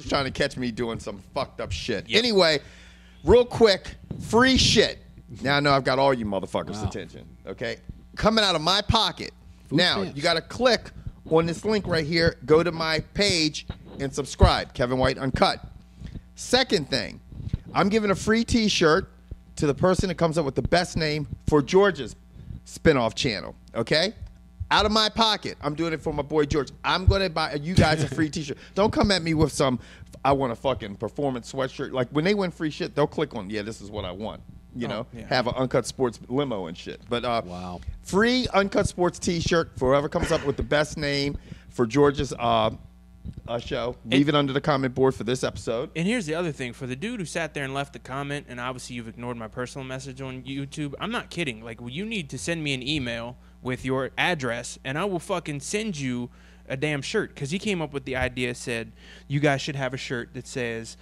just trying to catch me doing some fucked up shit. Yep. Anyway, real quick, free shit. Now I know I've got all you motherfuckers' attention. Okay, coming out of my pocket. Now you got to click on this link right here. Go to my page and subscribe. Kevin White Uncut. Second thing, I'm giving a free T-shirt to the person that comes up with the best name for George's spinoff channel. Okay. Out of my pocket. I'm doing it for my boy George. I'm going to buy you guys a free T-shirt. Don't come at me with some, I want a fucking performance sweatshirt. Like, when they win free shit, they'll click on, yeah, this is what I want. You know, have an Uncut Sports limo and shit. But wow. Free Uncut Sports T-shirt for whoever comes up with the best name for George's show. Leave it under the comment board for this episode. And here's the other thing. For the dude who sat there and left the comment, and obviously you've ignored my personal message on YouTube, I'm not kidding. Like, you need to send me an email with your address, and I will fucking send you a damn shirt. Because he came up with the idea, said, you guys should have a shirt that says,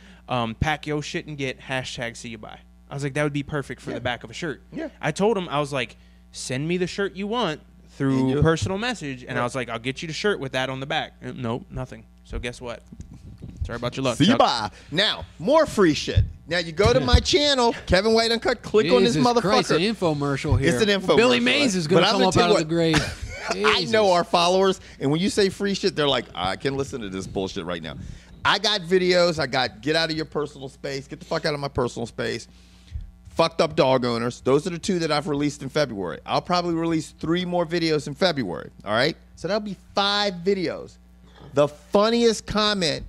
pack your shit and get #SeeYouBuy. I was like, that would be perfect for the back of a shirt. Yeah. I told him, I was like, send me the shirt you want through personal message, and I was like, I'll get you the shirt with that on the back. Nope, nothing. So guess what? Sorry about your luck. See you bye. Now, more free shit. Now you go to my channel, Kevin White Uncut. Click on this motherfucker. Christ, an infomercial here. It's an infomercial. Billy Mays is going to come up out of the grave. I know our followers, and when you say free shit, they're like, I can listen to this bullshit right now. I got videos. I got get out of your personal space. Get the fuck out of my personal space. Fucked up dog owners. Those are the 2 that I've released in February. I'll probably release 3 more videos in February. All right? So that'll be 5 videos. The funniest comment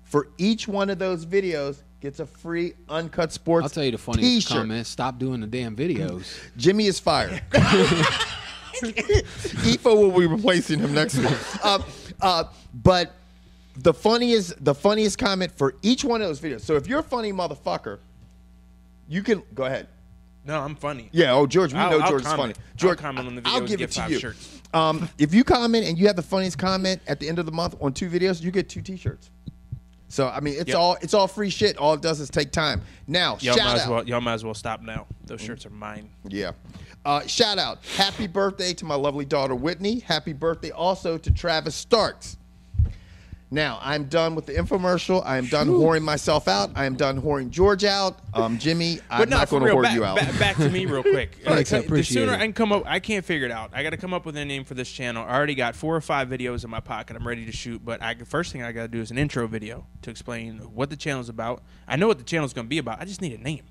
for each one of those videos gets a free Uncut Sports I'll tell you the funniest T-shirt. comment. Stop doing the damn videos. Jimmy is fired. Ifo will be replacing him next week. But the funniest comment for each one of those videos. So if you're a funny motherfucker, you can go ahead. No, I'm funny. Yeah, George, we know George is funny. George, I'll comment on the video. I'll give it to you. Shirts. If you comment and you have the funniest comment at the end of the month on 2 videos, you get 2 T-shirts. So I mean, it's all free shit. All it does is take time. Now, y'all might as well stop now. Those shirts are mine. Yeah. Shout out. Happy birthday to my lovely daughter Whitney. Happy birthday also to Travis Starks. Now, I'm done with the infomercial. I am done whoring myself out. I am done whoring George out. Jimmy, I'm not going to whore you out. Back to me real quick. Thanks, I appreciate the sooner it. I can come up, I can't figure it out. I got to come up with a name for this channel. I already got 4 or 5 videos in my pocket. I'm ready to shoot. But first thing I got to do is an intro video to explain what the channel's about. I know what the channel's going to be about. I just need a name.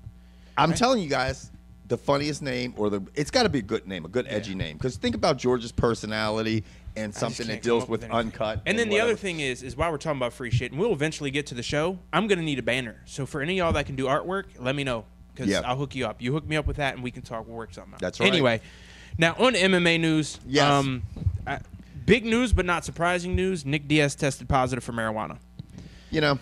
I'm telling you guys, the funniest name, it's got to be a good name, a good edgy name. Because think about George's personality and something that deals with Uncut. And then the other thing is while we're talking about free shit, and we'll eventually get to the show, I'm going to need a banner. So for any of y'all that can do artwork, let me know. Because I'll hook you up. You hook me up with that, and we can talk. We'll work something out. That's right. Anyway, now on MMA news. Yes. Big news, but not surprising news. Nick Diaz tested positive for marijuana. You know.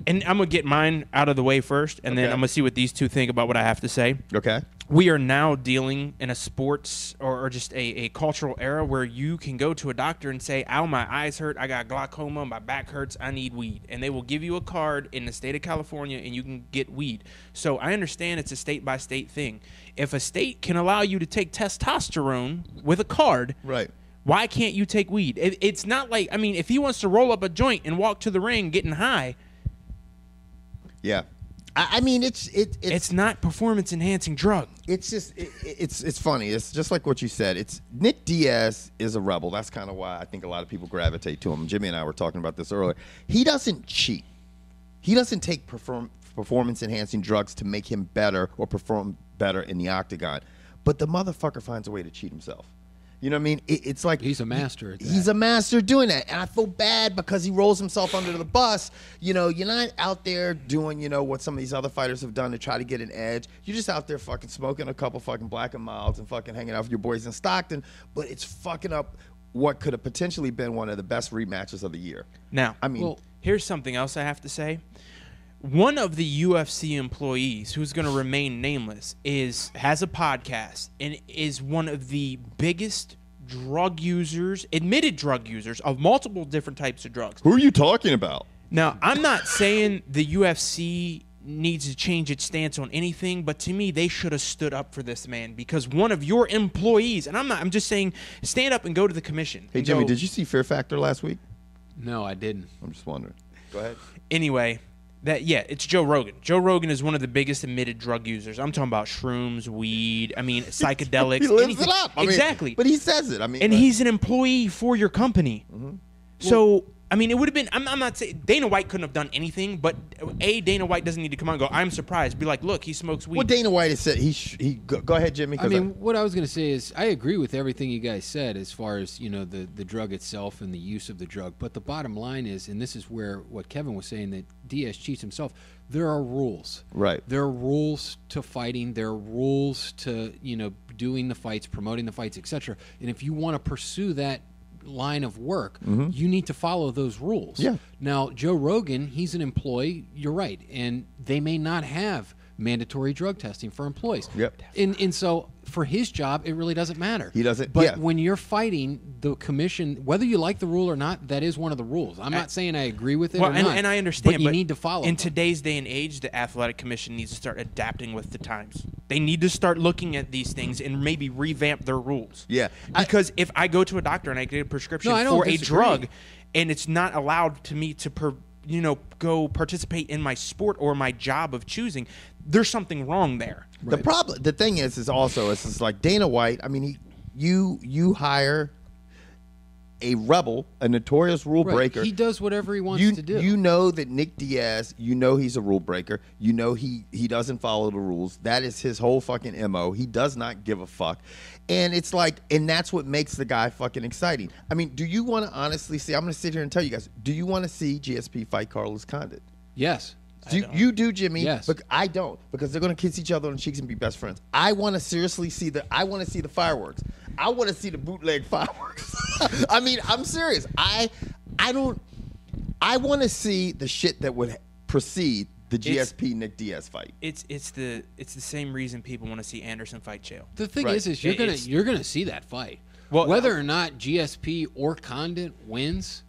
And I'm going to get mine out of the way first, and then I'm going to see what these 2 think about what I have to say. Okay. We are now dealing in a sports or just a cultural era where you can go to a doctor and say, ow, my eyes hurt, I got glaucoma, my back hurts, I need weed. And they will give you a card in the state of California and you can get weed. So I understand it's a state-by-state thing. If a state can allow you to take testosterone with a card, right? Why can't you take weed? It's not like, I mean, if he wants to roll up a joint and walk to the ring getting high. Yeah. I mean, it's not performance enhancing drug. It's just it's funny. It's just like what you said. It's Nick Diaz is a rebel. That's kind of why I think a lot of people gravitate to him. Jimmy and I were talking about this earlier. He doesn't cheat. He doesn't take performance enhancing drugs to make him better or perform better in the octagon. But the motherfucker finds a way to cheat himself. You know what I mean? It's like he's a master at that. He's a master doing that. And I feel bad because he rolls himself under the bus. You know, you're not out there doing, you know, what some of these other fighters have done to try to get an edge. You're just out there fucking smoking a couple fucking Black and Milds and fucking hanging out with your boys in Stockton. But it's fucking up what could have potentially been one of the best rematches of the year. Now, I mean, here's something else I have to say. One of the UFC employees who's going to remain nameless has a podcast and is one of the biggest drug users, admitted drug users of multiple different types of drugs. Who are you talking about? Now, I'm not saying the UFC needs to change its stance on anything, but to me, they should have stood up for this man because one of your employees, and I'm just saying, stand up and go to the commission. Hey, Jimmy, did you see Fear Factor last week? No, I didn't. I'm just wondering. Go ahead. Anyway, it's Joe Rogan. Joe Rogan is one of the biggest admitted drug users. I'm talking about shrooms, weed. I mean, psychedelics. He lives it up. Exactly. But he says it. I mean, and he's an employee for your company. Mm-hmm. So. I mean, it would have been. I'm not saying Dana White couldn't have done anything, but Dana White doesn't need to come out and go, "I'm surprised." Be like, "Look, he smokes weed." What Dana White has said, go ahead, Jimmy. I mean, what I was going to say is I agree with everything you guys said as far as the drug itself and the use of the drug. But the bottom line is, and this is where what Kevin was saying, that Diaz cheats himself. There are rules. Right. There are rules to fighting. There are rules to doing the fights, promoting the fights, etc. And if you want to pursue that line of work, you need to follow those rules. Yeah. Now, Joe Rogan, he's an employee. You're right, and they may not have mandatory drug testing for employees. Yep. And so for his job, it really doesn't matter. He doesn't. But when you're fighting the commission, whether you like the rule or not, that is one of the rules. I'm not saying I agree with it or not. And I understand, but you need to follow in them. today's day and age, the athletic commission needs to start adapting with the times. They need to start looking at these things and maybe revamp their rules. Yeah. Because if I go to a doctor and I get a prescription for a drug and it's not allowed to me to go participate in my sport or my job of choosing, there's something wrong there. Right. The thing is also it's like Dana White. I mean, you hire a rebel, a notorious rule breaker. He does whatever he wants to do. You know that Nick Diaz, he's a rule breaker. You know he doesn't follow the rules. That is his whole fucking MO. He does not give a fuck. And it's like, and that's what makes the guy fucking exciting. I mean, do you want to honestly see, I'm going to sit here and tell you guys, do you want to see GSP fight Carlos Condit? Yes. You do, Jimmy. Yes. But I don't, because they're going to kiss each other on the cheeks and be best friends. I want to seriously see the fireworks. I want to see the bootleg fireworks. I mean, I'm serious. I want to see the shit that would precede the GSP Nick Diaz fight. It's the same reason people want to see Anderson fight Chael. The thing is you're gonna see that fight. Well, whether or not GSP or Condit wins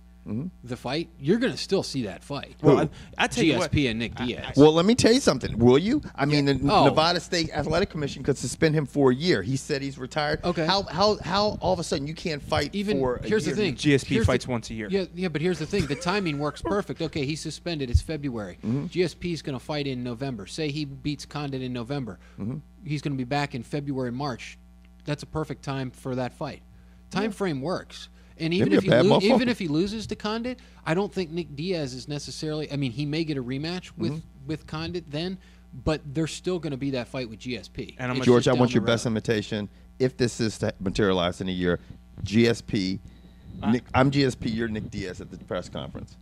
the fight, you're gonna still see that fight. Well, I tell you what, GSP and Nick Diaz. Well, let me tell you something. Will you? I mean, the Nevada State Athletic Commission could suspend him for a year. He said he's retired. Okay. How all of a sudden you can't fight for a here's year? the thing. GSP fights once a year. Yeah, but here's the thing. The timing works perfect. Okay, he's suspended. It's February. GSP is going to fight in November. Say he beats Condit in November. He's going to be back in February, March. That's a perfect time for that fight. Time frame works. And even if he loses to Condit, I don't think Nick Diaz is necessarily. I mean, he may get a rematch with Condit then, but there's still going to be that fight with GSP. And George, I want your best invitation. If this is to materialize in a year, GSP, I'm GSP. You're Nick Diaz at the press conference.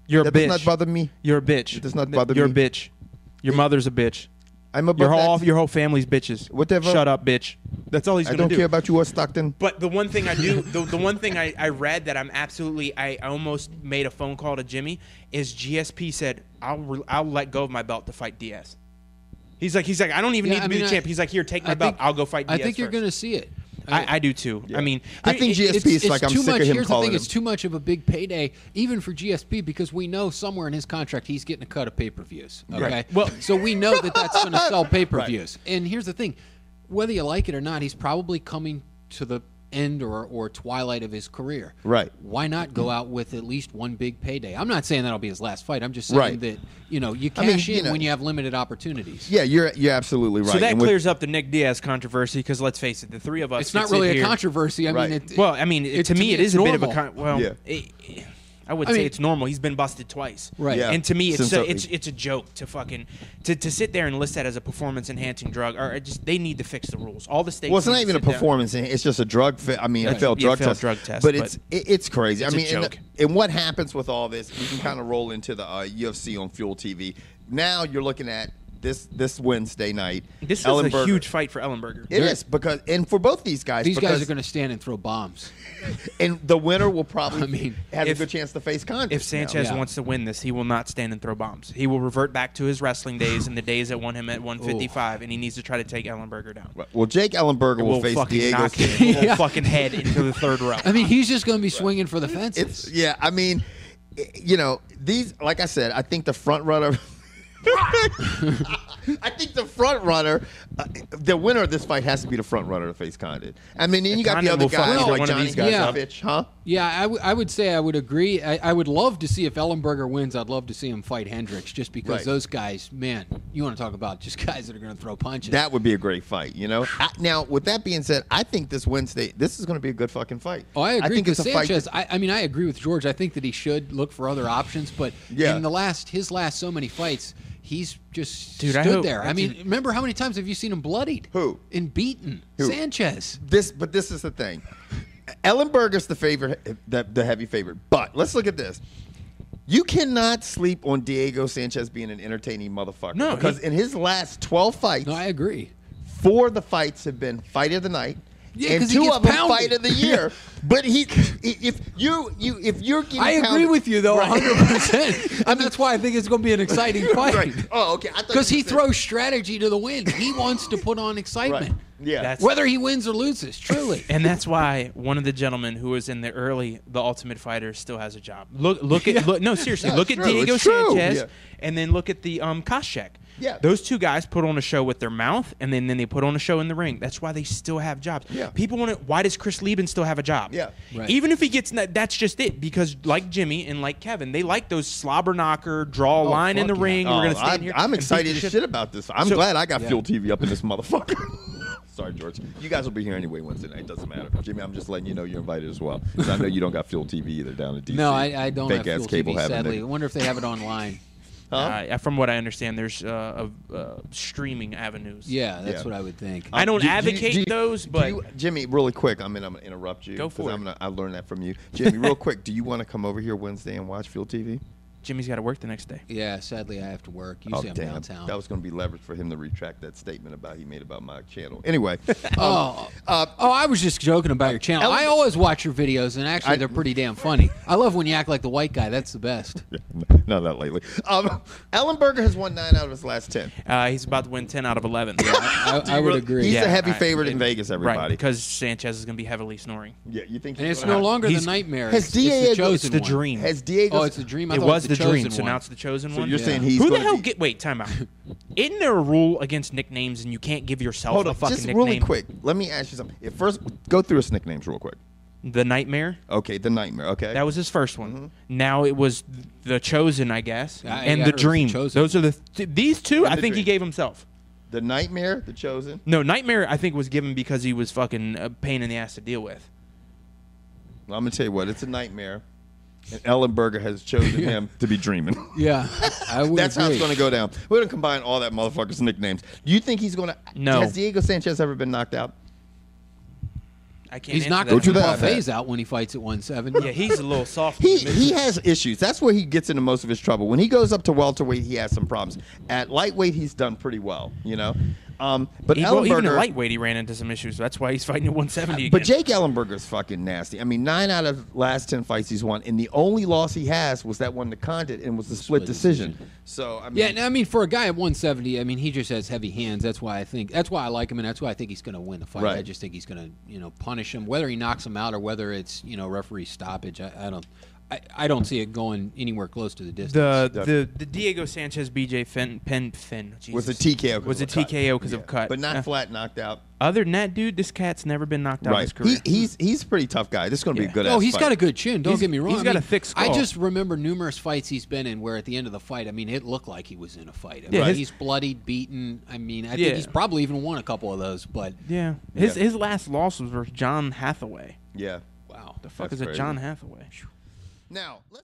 You're a bitch. That does not bother me. You're a bitch. It does not bother You're me. a bitch. Your mother's a bitch. I'm about your whole family's bitches. Whatever. Shut up, bitch. That's all he's going to do. I don't care about you or Stockton. But the one thing I do, the one thing I read that I almost made a phone call to Jimmy is GSP said I'll let go of my belt to fight Diaz. He's like I don't even need to be the champ. He's like, here, take my belt. I'll go fight Diaz. I think you're going to see it. I do too. Yeah. I mean, I think GSP is like, I'm sick of him Here's calling the thing: him. it's too much of a big payday, even for GSP, because we know somewhere in his contract he's getting a cut of pay-per-views. Okay, right. Well, so we know that's going to sell pay-per-views. Right. And here's the thing: whether you like it or not, he's probably coming to the end or twilight of his career. Right. Why not go out with at least one big payday? I'm not saying that'll be his last fight. I'm just saying that you cash in when you have limited opportunities. Yeah, you're absolutely right. So that clears up the Nick Diaz controversy because let's face it, the three of us. It's not really a controversy. I mean, to me, it is a bit of a I would say it's normal. He's been busted twice. Right. Yeah. And to me, it's a joke to fucking to sit there and list that as a performance enhancing drug. Or they need to fix the rules. All the states. Well, it's not even a performance. It's just a drug. A failed drug test. But it's crazy. It's I mean, a joke. And what happens with all this? We can kind of roll into the UFC on Fuel TV. Now you're looking at this Wednesday night. This is a huge fight for Ellenberger. It is and for both these guys. These guys are going to stand and throw bombs. And the winner will probably have a good chance to face Condit. If Sanchez wants to win this, he will not stand and throw bombs. He will revert back to his wrestling days and the days that won him at 155, and he needs to try to take Ellenberger down. Well, Jake Ellenberger will face Diego. Knock his whole fucking head into the third row. I mean, he's just going to be swinging for the fences. I mean, these, like I said, I think the front runner. I think the front runner, the winner of this fight has to be the front runner to face Condit. I mean, then you got the other guys like Johnny Gazovich, huh? Yeah, I would say I would agree. I would love to see if Ellenberger wins. I'd love to see him fight Hendricks, just because those guys, man, you want to talk about just guys that are going to throw punches. That would be a great fight, you know. Now, with that being said, I think this Wednesday, this is going to be a good fucking fight. Oh, I agree. I think it's a Sanchez, fight. I mean, I agree with George. I think that he should look for other options, but in his last so many fights, he's just stood there. I mean, remember how many times have you seen him bloodied? Who? And beaten. Who? Sanchez. But this is the thing. Ellenberger's the favorite, the heavy favorite. But let's look at this. You cannot sleep on Diego Sanchez being an entertaining motherfucker. No, because in his last 12 fights, I agree. 4 of the fights have been fight of the night. Yeah, and 2 of them fight of the year. But if you're getting I agree with you though, 100%. And that's why I think it's going to be an exciting fight. Right. Oh, okay. Because he throws strategy to the wind. He wants to put on excitement. Right. Yeah. Whether he wins or loses, truly. And that's why one of the gentlemen who was in the Ultimate Fighter still has a job. Look at no, seriously, look at Diego Sanchez and then look at the Koscheck. Yeah. Those 2 guys put on a show with their mouth, and then they put on a show in the ring. That's why they still have jobs. Yeah. People want to. Why does Chris Lieben still have a job? Yeah. Right. Even if he gets, that's just it. Because like Jimmy and like Kevin, they like those slobber knocker, draw a line in the ring. We're gonna stand here. I'm excited as shit about this. I'm glad I got Fuel TV up in this motherfucker. Sorry, George. You guys will be here anyway Wednesday night. Doesn't matter. Jimmy, I'm just letting you know you're invited as well. Because I know you don't got Fuel TV either down in D.C. No, I don't have Fuel cable TV, sadly. I wonder if they have it online. Huh? From what I understand, there's streaming avenues. Yeah, that's what I would think. I don't advocate those, but Jimmy, really quick, I'm going to interrupt you. Go for it. I learned that from you. Jimmy, real quick, do you want to come over here Wednesday and watch Fuel TV? Jimmy's got to work the next day. Yeah, sadly I have to work. Usually I'm downtown. That was going to be leverage for him to retract that statement he made about my channel. Anyway. I was just joking about your channel. I always watch your videos, and actually they're pretty damn funny. I love when you act like the white guy. That's the best. No, not lately. Ellenberger has won 9 out of his last 10. He's about to win 10 out of 11. I would agree. He's a heavy favorite in Vegas, everybody. Right, because Sanchez is going to be heavily snoring. Yeah, you think? And it's no longer the nightmare. It's the chosen it's the dream. Has Diego? Oh, it's the dream. It was the dream. So now it's the chosen one. So you're saying he's who the hell? Wait, time out. Isn't there a rule against nicknames, and you can't give yourself a fucking nickname? Really quick. Let me ask you something. First, go through his nicknames real quick. The Nightmare. Okay, the Nightmare. Okay, that was his first one. Now it was the Chosen, I guess, and the the Dream. Chosen. Those are these 2. I think he gave himself. The Nightmare, the Chosen. No, Nightmare. I think was given because he was fucking a pain in the ass to deal with. Well, I'm gonna tell you what. It's a nightmare. And Ellenberger has chosen him to be dreaming. Yeah, I would That's agree. how it's going to go down. We're going to combine all that motherfucker's nicknames. Do you think he's going to... No. Has Diego Sanchez ever been knocked out? I can't. He's knocking buffets out when he fights at 170. Yeah, he's a little soft. He has issues. That's where he gets into most of his trouble. When he goes up to welterweight, he has some problems. At lightweight, he's done pretty well, you know. But even at lightweight, he ran into some issues. That's why he's fighting at 170 again. But Jake Ellenberger's fucking nasty. I mean, 9 out of the last 10 fights he's won, and the only loss he has was that one to Condit, and was the split decision. So I mean, yeah, I mean, for a guy at 170, I mean, he just has heavy hands. That's why I like him, and that's why I think he's going to win the fight. Right. I just think he's going to, punish him, whether he knocks him out or whether it's, referee stoppage. I don't see it going anywhere close to the distance. The Diego Sanchez BJ Finn was a TKO. Was a TKO because of cut, but not flat knocked out. Other than that, dude, this cat's never been knocked out in his career. He's a pretty tough guy. This is going to be a good. He's got a good chin. Don't get me wrong. He's got a thick skull. I just remember numerous fights he's been in where at the end of the fight, I mean, it looked like he was in a fight. I mean, he's bloodied, beaten. I mean, I think he's probably even won a couple of those. But his last loss was versus John Hathaway. Yeah. Wow. The fuck is a John Hathaway? Now let's